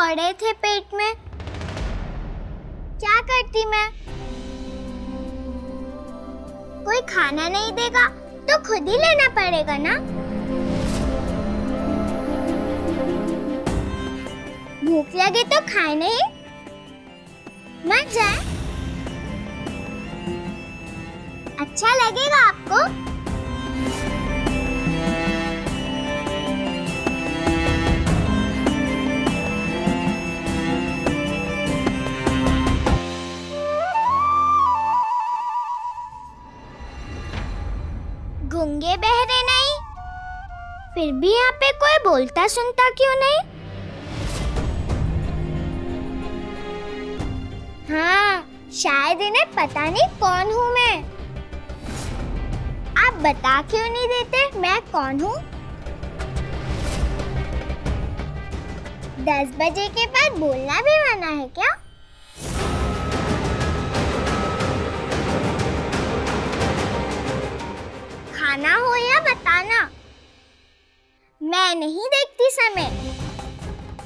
पड़े थे पेट में, क्या करती मैं? कोई खाना नहीं देगा तो खुद ही लेना पड़ेगा ना। भूख लगे तो खाए नहीं, मत जाए। अच्छा लगेगा आपको? गूंगे बहरे नहीं, फिर भी यहाँ पे कोई बोलता सुनता क्यों नहीं? हाँ, शायद इन्हें पता नहीं कौन हूँ मैं। आप बता क्यों नहीं देते मैं कौन हूँ? 10 बजे के बाद बोलना भी मना है क्या? खाना हो या बताना, मैं नहीं देखती समय,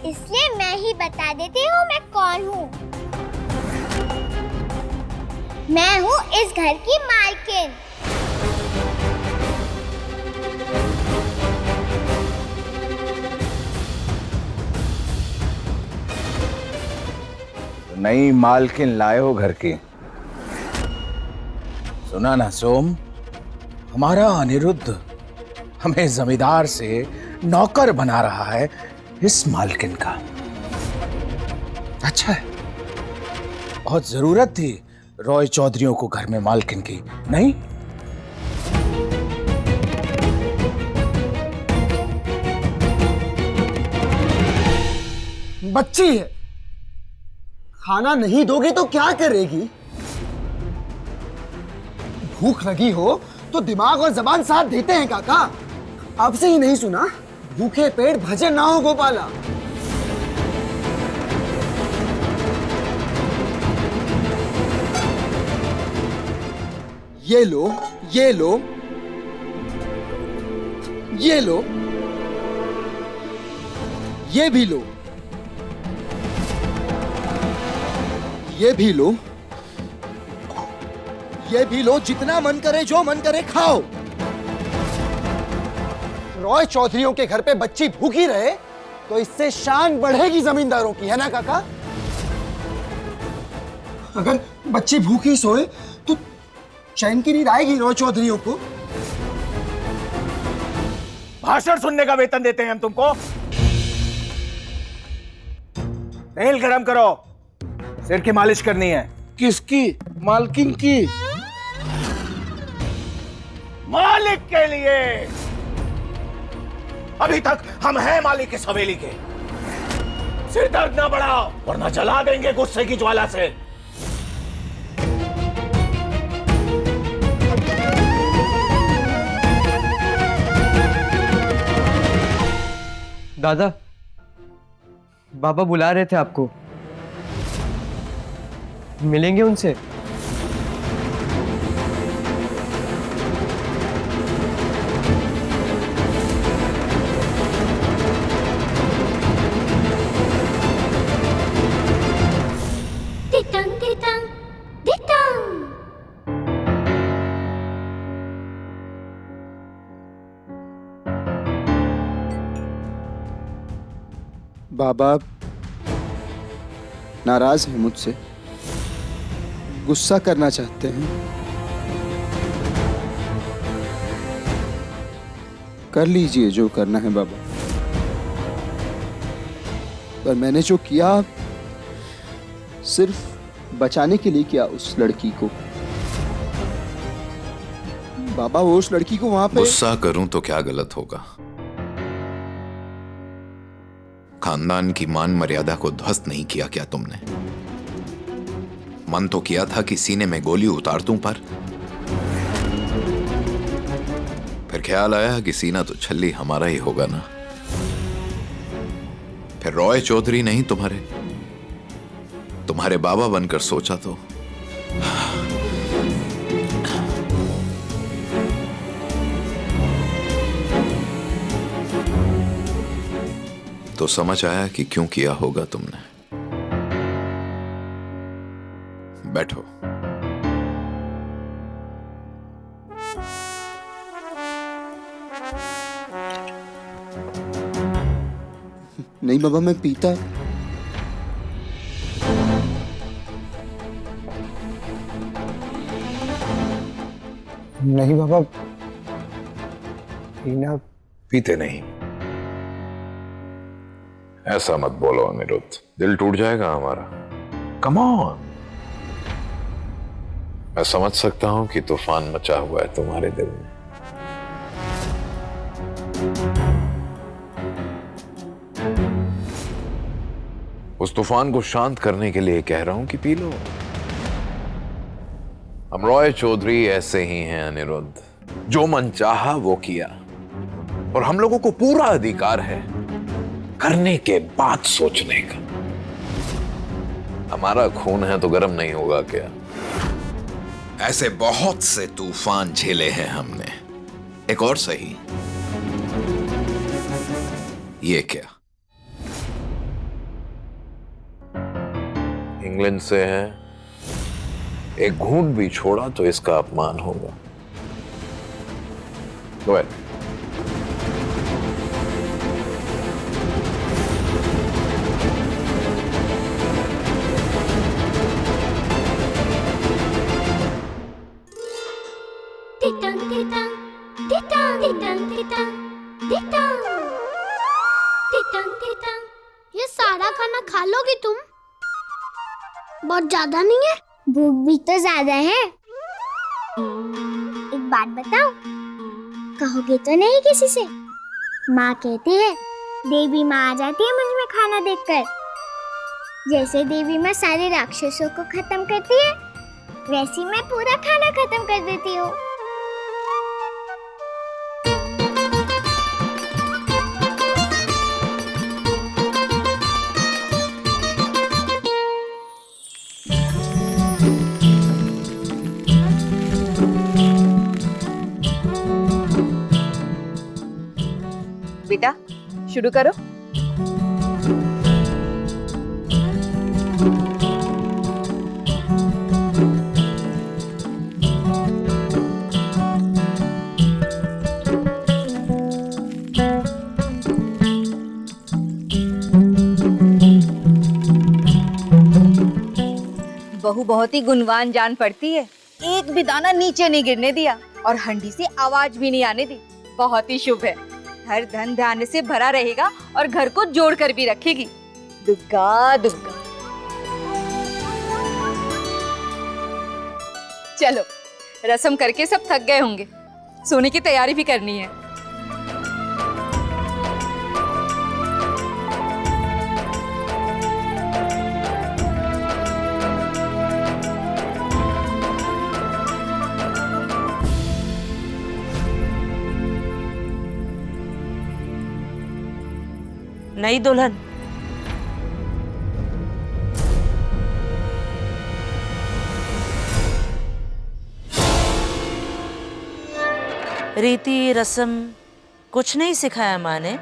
इसलिए मैं ही बता देती हूँ मैं कौन हूँ। मैं हूँ इस घर की मालकिन। नई मालकिन लाए हो घर की? सुना ना सोम, हमारा अनिरुद्ध हमें जमींदार से नौकर बना रहा है इस मालकिन का। अच्छा है, बहुत जरूरत थी रॉय चौधरियों को घर में मालकिन की, नहीं? बच्ची है, खाना नहीं दोगे तो क्या करेगी? भूख लगी हो तो दिमाग और जबान साथ देते हैं काका। आपसे ही नहीं सुना, भूखे पेट भजे ना हो गोपाला। ये लो, ये लो, ये लो, ये भी लो, ये भी लो, ये भी लो, जितना मन करे जो मन करे खाओ। रॉय चौधरियों के घर पे बच्ची भूखी रहे तो इससे शान बढ़ेगी जमींदारों की, है ना काका? अगर बच्ची भूखी सोए तो चैन की नींद आएगी रॉय चौधरियों को। भाषण सुनने का वेतन देते हैं हम तुमको। तेल गरम करो, सिर की मालिश करनी है। किसकी? मालकिन की? मालिक के लिए। अभी तक हम हैं मालिक की हवेली के। सिर दर्द ना बढ़ाओ वरना जला देंगे गुस्से की ज्वाला से। दादा, बाबा बुला रहे थे आपको, मिलेंगे उनसे? तितंग तितंग तितंग। बाबा नाराज हैं मुझसे, गुस्सा करना चाहते हैं। कर लीजिए जो करना है बाबा, पर मैंने जो किया सिर्फ बचाने के लिए किया उस लड़की को। बाबा वो उस लड़की को वहां पे। गुस्सा करूं तो क्या गलत होगा? खानदान की मान मर्यादा को ध्वस्त नहीं किया क्या तुमने? मन तो किया था कि सीने में गोली उतार दूं, पर फिर ख्याल आया कि सीना तो छल्ली हमारा ही होगा ना। फिर रॉय चौधरी नहीं तुम्हारे बाबा बनकर सोचा तो तो समझ आया कि क्यों किया होगा तुमने। बैठो। नहीं बाबा, मैं पीता। नहीं बाबा, पीना। पीते नहीं। ऐसा मत बोलो अनिरुद्ध, दिल टूट जाएगा हमारा। Come on. मैं समझ सकता हूं कि तूफान मचा हुआ है तुम्हारे दिल में। उस तूफान को शांत करने के लिए कह रहा हूं कि पी लो। हम रॉय चौधरी ऐसे ही हैं अनिरुद्ध, जो मन चाहा वो किया, और हम लोगों को पूरा अधिकार है करने के बाद सोचने का। हमारा खून है तो गर्म नहीं होगा क्या? ऐसे बहुत से तूफान झेले हैं हमने। एक और सही, ये क्या? इंग्लैंड से है, एक घूंट भी छोड़ा तो इसका अपमान होगा। Go ahead. Titang, titang, titang, titang, titang, titang, titang, titang। ये सारा खाना खा लोगी तुम? बहुत ज्यादा नहीं है? भूख भी तो ज्यादा है। एक बात बताओ, कहोगे तो नहीं किसी से? माँ कहती है देवी माँ आ जाती है मुझ में खाना देखकर। जैसे देवी माँ सारे राक्षसों को खत्म करती है, वैसी मैं पूरा खाना खत्म कर देती हूँ। बेटा शुरू करो। बहू बहुत ही गुणवान जान पड़ती है, एक भी दाना नीचे नहीं गिरने दिया और हंडी से आवाज भी नहीं आने दी। बहुत ही शुभ है। हर धन धान्य से भरा रहेगा और घर को जोड़ कर भी रखेगी। दुग्गा दुग्गा। चलो रसम करके सब थक गए होंगे, सोने की तैयारी भी करनी है। नई दुल्हन रीति रस्म कुछ नहीं सिखाया माँ ने।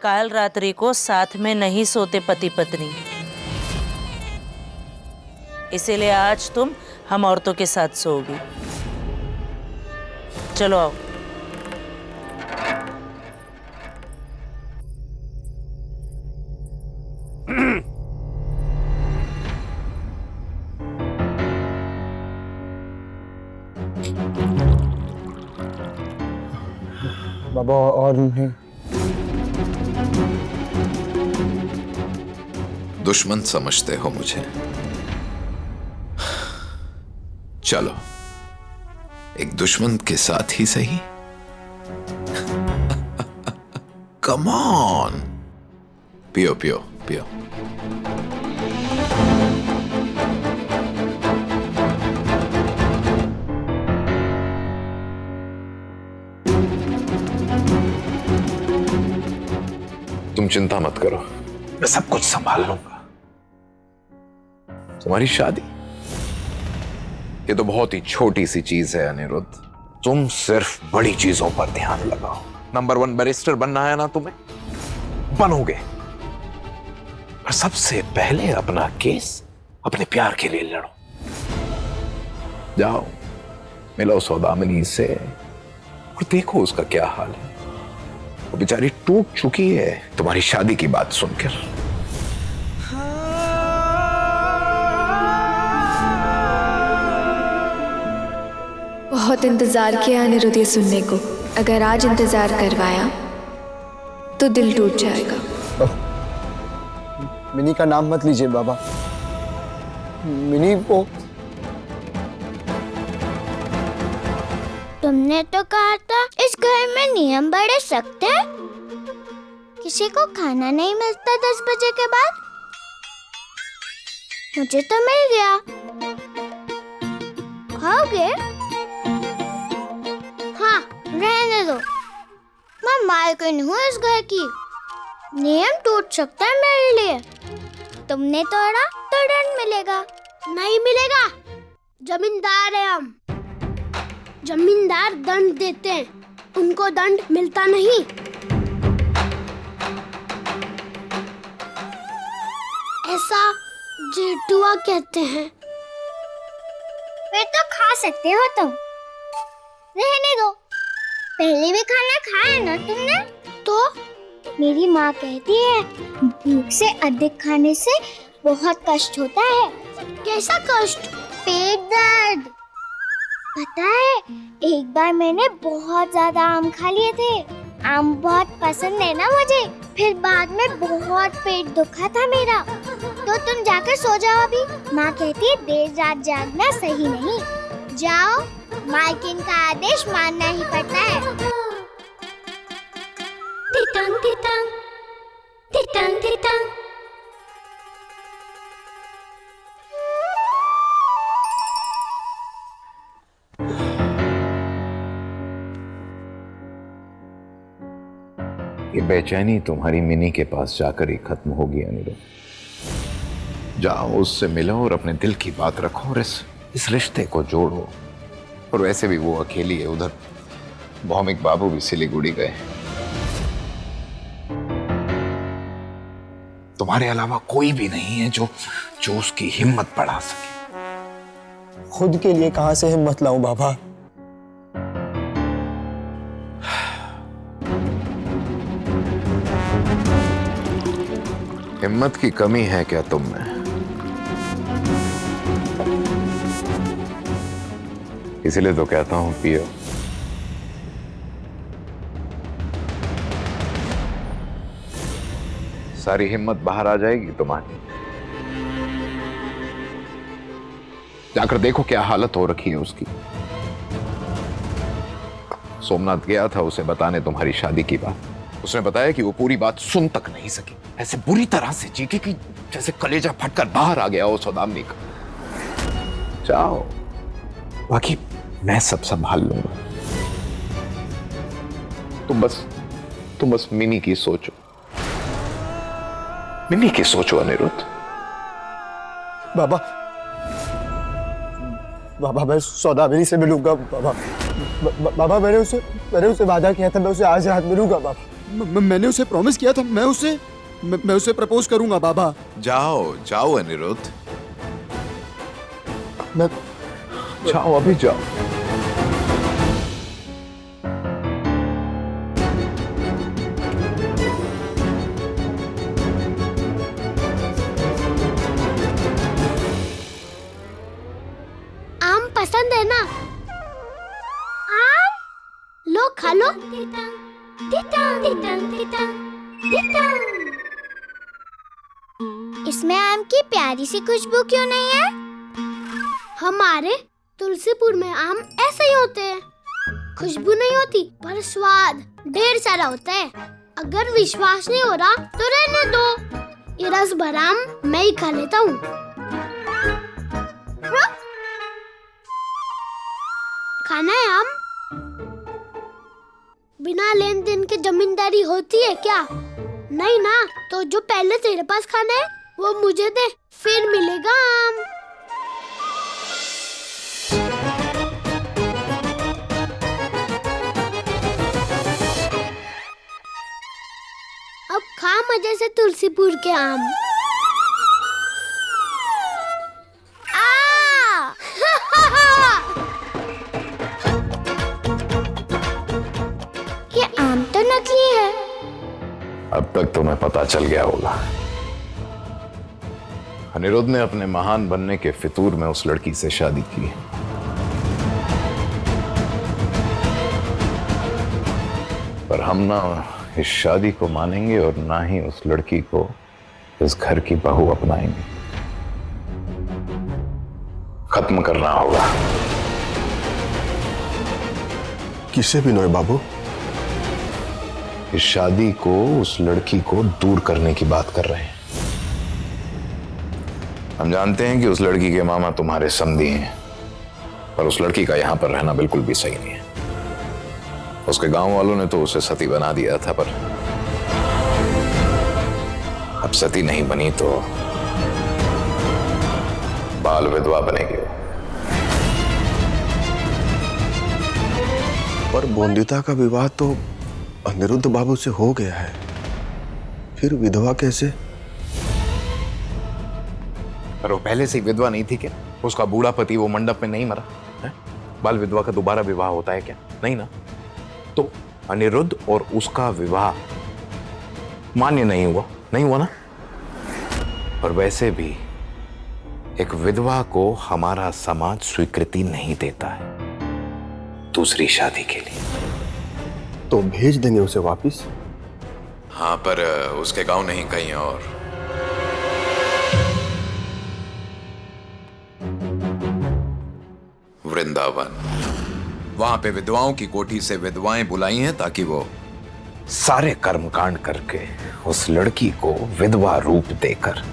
काल रात्रि को साथ में नहीं सोते पति पत्नी, इसीलिए आज तुम हम औरतों के साथ सोओगी। चलो आओ। बाबा और नहीं। दुश्मन समझते हो मुझे? चलो एक दुश्मन के साथ ही सही। कम ऑन, पियो पियो पियो। तुम चिंता मत करो, मैं सब कुछ संभाल लूंगा। तुम्हारी शादी ये तो बहुत ही छोटी सी चीज है अनिरुद्ध, तुम सिर्फ बड़ी चीजों पर ध्यान लगाओ। नंबर 1 बैरिस्टर बनना है ना तुम्हें, बनोगे। पर सबसे पहले अपना केस अपने प्यार के लिए लड़ो। जाओ मिलो सौदामिनी से और देखो उसका क्या हाल है। वो बेचारी टूट चुकी है तुम्हारी शादी की बात सुनकर। बहुत इंतजार किया अनिरुद्ध ये सुनने को। अगर आज इंतजार करवाया तो दिल टूट जाएगा। मिनी का नाम मत लीजिए बाबा। मिनी वो तुमने तो कहा था इस घर में नियम बड़े सख्त हैं। किसी को खाना नहीं मिलता 10 बजे के बाद। मुझे तो मिल गया। खाओगे? हाँ, रहने दो। मैं मालकिन हूँ इस घर की। नियम टूट सकता है मेरे लिए। तुमने तोड़ा तो दंड मिलेगा। नहीं मिलेगा, जमींदार है हम। जमींदार दंड देते हैं, उनको दंड मिलता नहीं। ऐसा जेठुआ कहते हैं। फिर तो खा सकते हो तुम। रहने दो। पहले भी खाना खाया ना तुमने? तो मेरी माँ कहती है भूख से अधिक खाने से बहुत कष्ट होता है। कैसा कष्ट? पेट दर्द। पता है, एक बार मैंने बहुत ज्यादा आम खा लिए थे। आम बहुत पसंद है ना मुझे। फिर बाद में बहुत पेट दुखा था मेरा। तो तुम जाकर सो जाओ अभी। माँ कहती है देर रात जागना सही नहीं। जाओ, मालकिन का आदेश मानना ही पड़ता है। तितंग तितंग तितंग तितंग। ये बेचैनी तुम्हारी मिनी के पास जाकर ही खत्म होगी अनिरुद्ध। जाओ उससे मिलो और अपने दिल की बात रखो और इस रिश्ते को जोड़ो। और वैसे भी वो अकेली है, उधर भौमिक बाबू भी सिलीगुड़ी गए। तुम्हारे अलावा कोई भी नहीं है जो उसकी हिम्मत बढ़ा सके। खुद के लिए कहां से हिम्मत लाऊं बाबा। हिम्मत की कमी है क्या तुम में? इसीलिए तो कहता हूं पियो। सारी हिम्मत बाहर आ जाएगी तुम्हारी। जाकर देखो क्या हालत हो रखी है उसकी। सोमनाथ गया था उसे बताने तुम्हारी शादी की बात। उसने बताया कि वो पूरी बात सुन तक नहीं सकी। ऐसे बुरी तरह से चीखी कि जैसे कलेजा फटकर बाहर आ गया हो सौदामिनी का। जाओ, बाकी मैं सब संभाल लूंगा। तुम बस मिनी की सोचो। मिनी की सोचो अनिरुद्ध। बाबा बाबा मैं सौदामिनी से मिलूंगा बाबा। बाबा मैंने उसे वादा किया था, मैं उसे आज रात मिलूंगा बाबा। मैंने उसे प्रॉमिस किया था, मैं उसे प्रपोज करूंगा बाबा। जाओ अनिरुद्ध, मैं जाओ, अभी जाओ। आम पसंद है ना? आम लो, खा लो। इसमें आम की प्यारी सी खुशबू क्यों नहीं है? हमारे तुलसीपुर में आम ऐसे ही होते हैं। खुशबू नहीं होती पर स्वाद ढेर सारा होता है। अगर विश्वास नहीं हो रहा तो रहने दो। ये रस भरा आम मैं ही खा लेता हूँ। खाना है आम? बिना लेन देन के जमींदारी होती है क्या? नहीं ना, तो जो पहले तेरे पास खाना है वो मुझे दे, फिर मिलेगा आम। अब खा मजे से तुलसीपुर के आम। अब तक तुम्हें पता चल गया होगा, अनिरुद्ध ने अपने महान बनने के फितूर में उस लड़की से शादी की। पर हम ना इस शादी को मानेंगे और ना ही उस लड़की को इस घर की बहू अपनाएंगे। खत्म करना होगा। किसे बिनोय बाबू? इस शादी को, उस लड़की को दूर करने की बात कर रहे हैं। हम जानते हैं कि उस लड़की के मामा तुम्हारे समधी हैं, पर उस लड़की का यहां पर रहना बिल्कुल भी सही नहीं है। उसके गांव वालों ने तो उसे सती बना दिया था, पर अब सती नहीं बनी तो बाल विधवा बनेगी। पर बोंदिता का विवाह तो अनिरुद्ध बाबू से हो गया है, फिर विधवा कैसे? पर वो पहले से ही विधवा नहीं थी क्या? उसका बूढ़ा पति वो मंडप में नहीं मरा है? बाल विधवा का दोबारा विवाह होता है क्या? नहीं ना। तो अनिरुद्ध और उसका विवाह मान्य नहीं हुआ ना। और वैसे भी एक विधवा को हमारा समाज स्वीकृति नहीं देता है दूसरी शादी के लिए। तो भेज देंगे उसे वापिस? हाँ, पर उसके गांव नहीं, कहीं और। वृंदावन, वहां पे विधवाओं की कोठी से विधवाएं बुलाई हैं ताकि वो सारे कर्मकांड करके उस लड़की को विधवा रूप देकर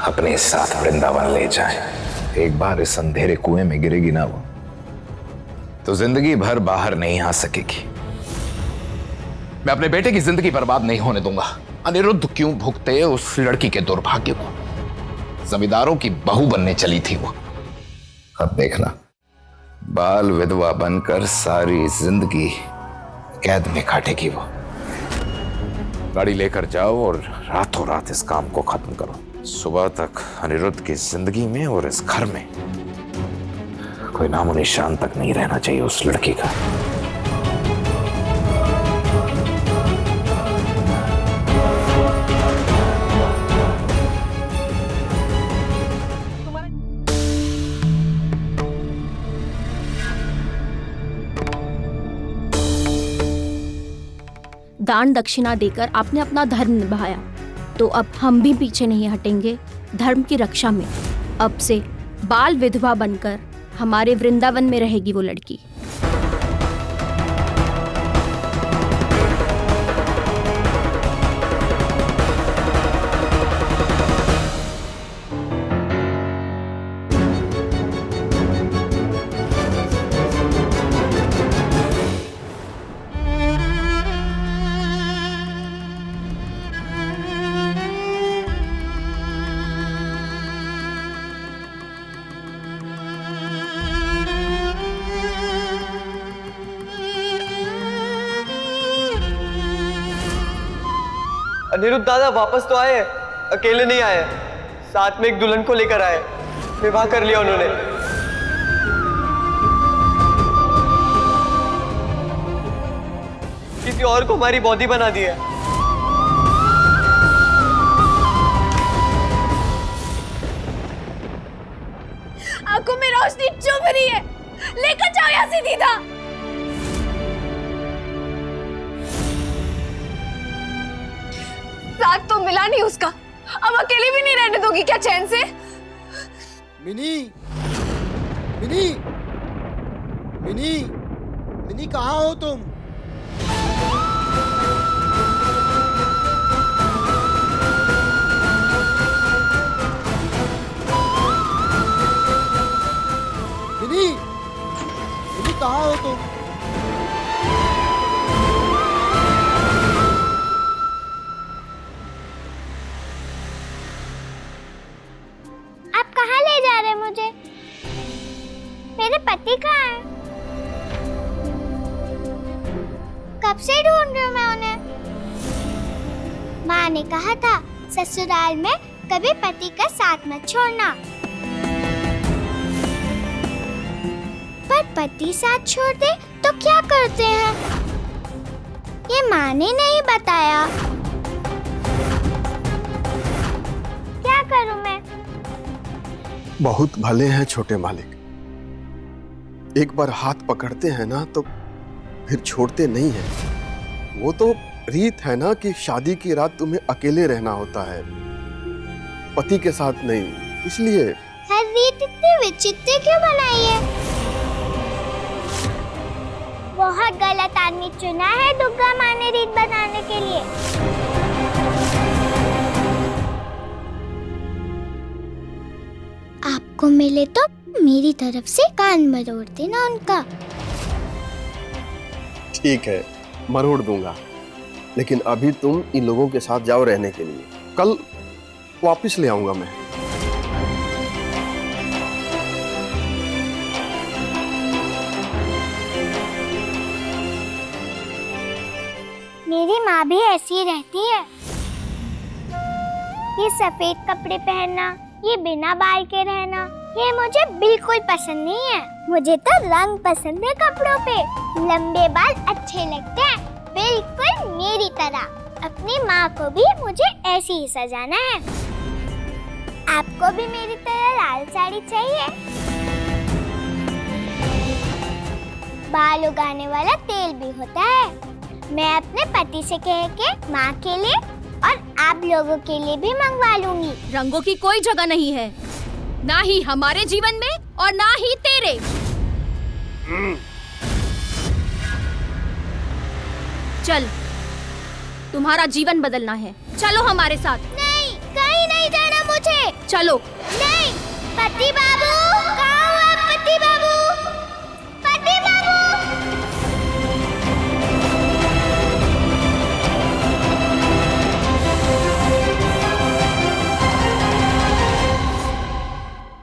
अपने साथ वृंदावन ले जाएं। एक बार इस अंधेरे कुएं में गिरेगी ना वो, तो जिंदगी भर बाहर नहीं आ सकेगी। मैं अपने बेटे की जिंदगी बर्बाद नहीं होने दूंगा। अनिरुद्ध क्यों भुगते उस लड़की के दुर्भाग्य को? जमींदारों की बहू बनने चली थी वो। अब देखना, बाल विधवा बनकर सारी जिंदगी कैद में काटेगी वो। गाड़ी लेकर जाओ और रातों रात इस काम को खत्म करो। सुबह तक अनिरुद्ध की जिंदगी में और इस घर में कोई नामो निशान तक नहीं रहना चाहिए उस लड़की का। दान दक्षिणा देकर आपने अपना धर्म निभाया, तो अब हम भी पीछे नहीं हटेंगे धर्म की रक्षा में। अब से बाल विधवा बनकर हमारे वृंदावन में रहेगी वो लड़की। अनिरुद्ध दादा वापस तो आए, अकेले नहीं आए, साथ में एक दुल्हन को लेकर आए। विवाह कर लिया उन्होंने। किसी और को हमारी बॉडी बना दी है। आंखों में रोशनी चुभ रही है, लेकर जाओ यहाँ से दीदा। साथ तो मिला नहीं उसका, अब अकेले भी नहीं रहने दोगी क्या चैन से? मिनी, मिनी, मिनी, मिनी कहाँ हो तुम? मिनी, मिनी कहाँ हो तुम? आप कहाँ ले जा रहे हैं मुझे? मेरे पति कहाँ हैं? कब से ढूंढ रही हूँ मैं उन्हें। माँ ने कहा था ससुराल में कभी पति का साथ मत छोड़ना, पर पति साथ छोड़ दे तो क्या करते हैं? ये माँ ने नहीं बताया। क्या करूं मैं? बहुत भले हैं छोटे मालिक, एक बार हाथ पकड़ते हैं ना तो फिर छोड़ते नहीं हैं। वो तो रीत है ना कि शादी की रात तुम्हें अकेले रहना होता है, पति के साथ नहीं, इसलिए। हर रीत इतनी विचित्र क्यों बनाई है? बहुत गलत आदमी चुना है दुर्गा माँ ने रीत बनाने के लिए। आपको मिले तो मेरी तरफ से कान मरोड़ देना उनका। ठीक है, मरोड़ दूंगा, लेकिन अभी तुम इन लोगों के साथ जाओ रहने के लिए, कल वापस ले आऊंगा मैं। मेरी माँ भी ऐसी रहती है। ये सफेद कपड़े पहनना, ये बिना बाल के रहना, ये मुझे बिल्कुल पसंद नहीं है। मुझे तो रंग पसंद है कपड़ों पे, लंबे बाल अच्छे लगते हैं, बिल्कुल मेरी तरह। अपनी माँ को भी मुझे ऐसे ही सजाना है। आपको भी मेरी तरह लाल साड़ी चाहिए? बाल उगाने वाला तेल भी होता है। मैं अपने पति से कह के माँ के लिए और आप लोगों के लिए भी मंगवा लूंगी। रंगों की कोई जगह नहीं है, ना ही हमारे जीवन में और ना ही तेरे। चल, तुम्हारा जीवन बदलना है, चलो हमारे साथ। नहीं, कहीं नहीं जाना मुझे। चलो। नहीं, पति